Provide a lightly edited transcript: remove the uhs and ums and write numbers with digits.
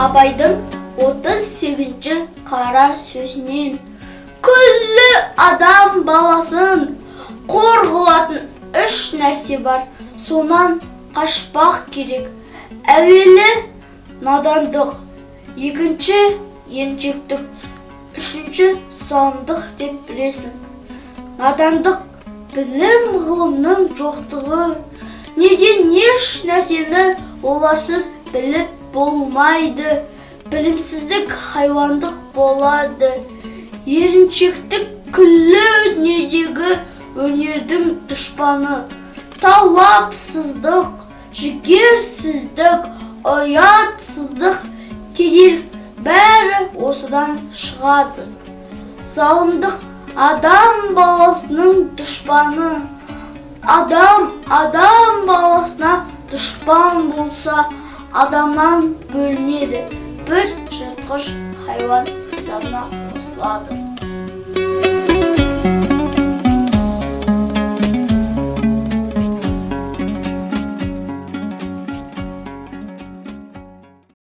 Абайдың 38-ші қара сөзінен күллі адам баласын қор қылатын 3 нәрсе бар, сонан қашпақ керек. Әуелі надандық, екінші еншектік, үшінші сандық деп білесің. Надандық білім ғылымның жоқтығы, неден еш нәрсені оларсыз біліп болмайды. Білімсіздік хайуандық болады. Еріншектік күллі дүниедегі өнердің дұшпаны. Талапсыздық, жігерсіздік, ұятсыздық, кедейлік бәрі осыдан шығады. Залымдық адам баласының дұшпаны. Адам баласына дұшпан болса, адамнан бөлінеді. Бір жыртқыш хайуан зарына қосылады.